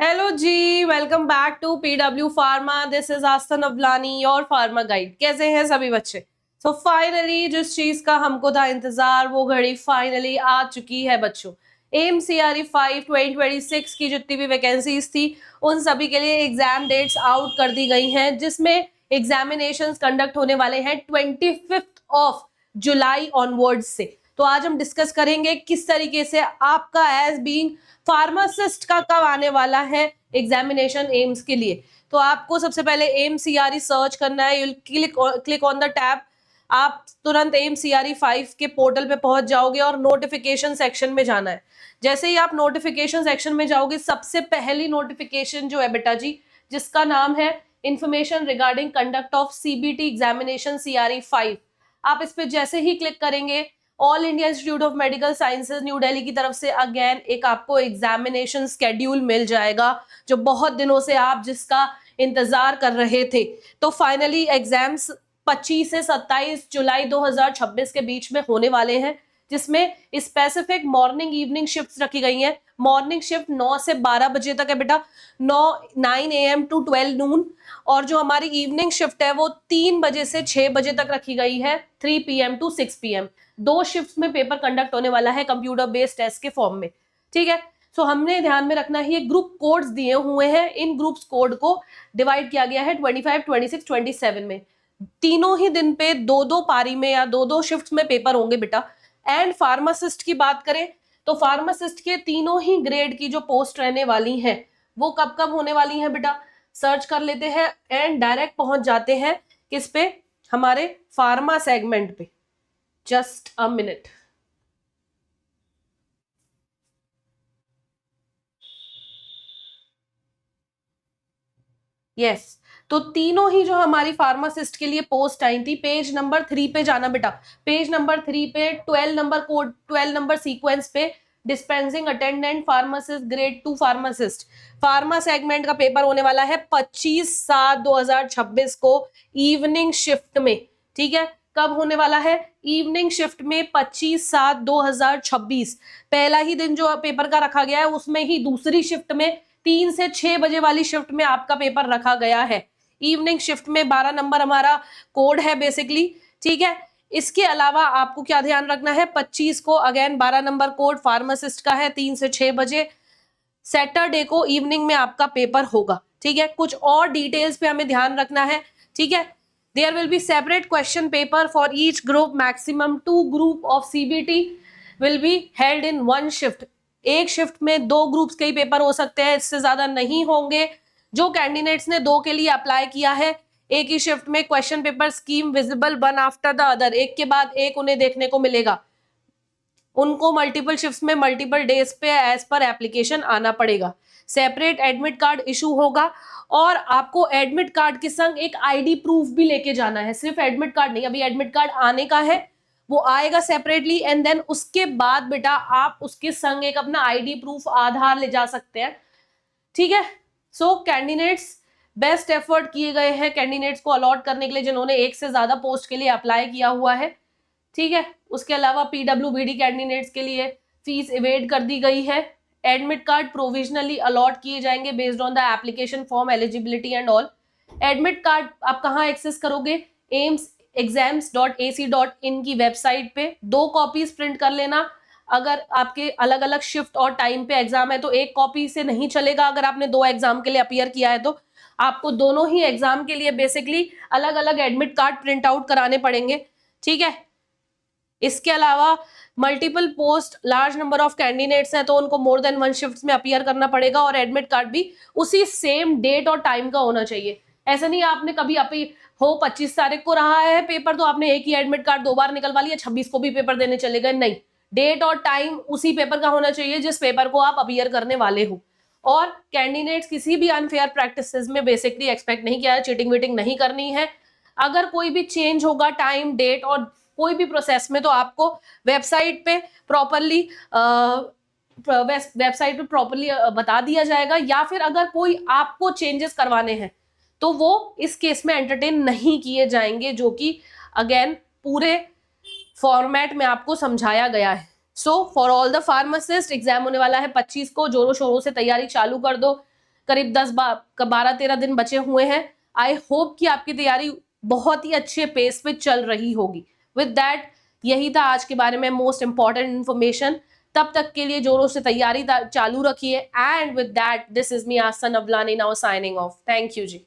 Hello जी, welcome back to PW pharma. This is Astha Navlani, your pharma guide. कैसे हैं सभी बच्चे? सो फाइनली जिस चीज का हमको था इंतजार, वो घड़ी फाइनली आ चुकी है बच्चों। एमसीआरई 5 2026 की जितनी भी वैकेंसीज थी, उन सभी के लिए एग्जाम डेट्स आउट कर दी गई हैं, जिसमें एग्जामिनेशंस कंडक्ट होने वाले हैं 25 ऑफ जुलाई ऑनवर्ड्स से। तो आज हम डिस्कस करेंगे किस तरीके से आपका एज बीइंग फार्मासिस्ट का कब आने वाला है एग्जामिनेशन एम्स के लिए। तो आपको सबसे पहले एमसीआरई सर्च करना है। Click on the tab. आप तुरंत एमसीआरई 5 के पोर्टल पे पहुंच जाओगे और नोटिफिकेशन सेक्शन में जाना है। जैसे ही आप नोटिफिकेशन सेक्शन में जाओगे, सबसे पहली नोटिफिकेशन जो है बेटा जी, जिसका नाम है information regarding conduct of CBT examination CRE 5, आप इस पे जैसे ही क्लिक करेंगे, all India institute of medical sciences new Delhi की तरफ से अगेन एक आपको एग्जामिनेशन स्केड्यूल मिल जाएगा, जो बहुत दिनों से आप जिसका इंतजार कर रहे थे। तो फाइनली एग्जाम्स 25 से 27 जुलाई 2026 के बीच में होने वाले हैं, जिसमें स्पेसिफिक मॉर्निंग इवनिंग शिफ्ट्स रखी गई हैं। मॉर्निंग शिफ्ट 9 से 12 बजे तक है बेटा, 9 AM टू 12 नून। और जो हमारी इवनिंग शिफ्ट है वो 3 बजे से 6 बजे तक रखी गई है, 3 PM टू 6 PM। 2 शिफ्ट में पेपर कंडक्ट होने वाला है कंप्यूटर बेस्ड टेस्ट के फॉर्म में। ठीक है, सो हमने ध्यान में रखना है, ये ग्रुप कोड्स दिए हुए हैं। इन ग्रुप्स कोड को डिवाइड किया गया है 25, 26, 27 में। तीनों ही दिन पे दो दो पारी में या दो दो शिफ्ट में पेपर होंगे बेटा। एंड फार्मासिस्ट की बात करें तो फार्मासिस्ट के तीनों ही ग्रेड की जो पोस्ट रहने वाली हैं, वो कब कब होने वाली हैं बेटा, सर्च कर लेते हैं एंड डायरेक्ट पहुंच जाते हैं किस पे, हमारे फार्मा सेगमेंट पे। Just a minute. यस, तो तीनों ही जो हमारी फार्मासिस्ट के लिए पोस्ट आई थी, पेज नंबर 3 पे जाना बेटा। पेज नंबर 3 पे 12 नंबर कोड, 12 नंबर सीक्वेंस पे dispensing attendant pharmacist grade 2 pharmacist, pharma segment का पेपर होने वाला है 25/7/2026 को इवनिंग शिफ्ट में। ठीक है, कब होने वाला है? इवनिंग शिफ्ट में 25/7/2026। पहला ही दिन जो पेपर का रखा गया है, उसमें ही दूसरी शिफ्ट में 3 से 6 बजे वाली शिफ्ट में आपका पेपर रखा गया है। इवनिंग शिफ्ट में 12 नंबर हमारा कोड है बेसिकली। ठीक है, इसके अलावा आपको क्या ध्यान रखना है, 25 को अगेन 12 नंबर कोड फार्मासिस्ट का है, 3 से 6 बजे सैटरडे को इवनिंग में आपका पेपर होगा। ठीक है, कुछ और डिटेल्स पे हमें ध्यान रखना है। ठीक है, there will be separate question paper for each group, maximum 2 group of CBT will be held in 1 shift. एक शिफ्ट में 2 ग्रुप्स के ही पेपर हो सकते हैं, इससे ज्यादा नहीं होंगे। जो कैंडिडेट्स ने 2 के लिए अप्लाई किया है, एक ही शिफ्ट में question paper scheme visible one after the other, एक के बाद एक उन्हें देखने को मिलेगा। उनको मल्टीपल शिफ्ट्स में मल्टीपल डेज पे एज पर एप्लीकेशन आना पड़ेगा। सेपरेट एडमिट कार्ड इशू होगा और आपको एडमिट कार्ड के संग एक आईडी प्रूफ भी लेके जाना है। सिर्फ एडमिट कार्ड नहीं, अभी एडमिट कार्ड आने का है, वो आएगा सेपरेटली। एंड देन उसके बाद बेटा आप उसके संग एक अपना आईडी प्रूफ, आधार ले जा सकते हैं। ठीक है, सो कैंडिडेट्स बेस्ट एफर्ट किए गए हैं कैंडिडेट्स को अलॉट करने के लिए, जिन्होंने एक से ज्यादा पोस्ट के लिए अप्लाई किया हुआ है। ठीक है, उसके अलावा पीडब्ल्यूबीडी कैंडिडेट्स के लिए फीस इवेड कर दी गई है। एडमिट कार्ड प्रोविजनली अलॉट किए जाएंगे based on the application form, eligibility and all. Admit card आप कहाँ एक्सेस करोगे? एम्स exams.ac.in की वेबसाइट पे 2 कॉपीज प्रिंट कर लेना। अगर आपके अलग अलग शिफ्ट और टाइम पे एग्जाम है तो एक कॉपी से नहीं चलेगा। अगर आपने 2 एग्जाम के लिए अपीयर किया है तो आपको दोनों ही एग्जाम के लिए बेसिकली अलग अलग एडमिट कार्ड प्रिंट आउट कराने पड़ेंगे। ठीक है, इसके अलावा multiple post, large number of candidates हैं तो उनको मोर देन 1 शिफ्ट में अपीयर करना पड़ेगा और एडमिट कार्ड भी उसी सेम डेट और टाइम का होना चाहिए। ऐसा नहीं आपने कभी अपी हो 25 तारीख को रहा है पेपर तो आपने एक ही एडमिट कार्ड 2 बार निकलवा लिया, 26 को भी पेपर देने चले गए। नहीं, डेट और टाइम उसी पेपर का होना चाहिए जिस पेपर को आप अपीयर करने वाले हो। और कैंडिडेट्स किसी भी अनफेयर प्रैक्टिसेस में बेसिकली एक्सपेक्ट नहीं किया है, चीटिंग वीटिंग नहीं करनी है। अगर कोई भी चेंज होगा टाइम, डेट और कोई भी प्रोसेस में तो आपको वेबसाइट पे प्रॉपरली बता दिया जाएगा, या फिर अगर कोई आपको चेंजेस करवाने हैं तो वो इस केस में एंटरटेन नहीं किए जाएंगे, जो कि अगेन पूरे फॉर्मेट में आपको समझाया गया है। So for all the pharmacist exam होने वाला है 25 को, जोरों शोरों से तैयारी चालू कर दो। करीब 12-13 दिन बचे हुए हैं। आई होप कि आपकी तैयारी बहुत ही अच्छे पेस पे चल रही होगी। विद दैट यही था आज के बारे में मोस्ट इंपॉर्टेंट इन्फॉर्मेशन। तब तक के लिए जोरों से तैयारी चालू रखिए। And with that this is me Aasan Avlani now signing off. Thank you ji.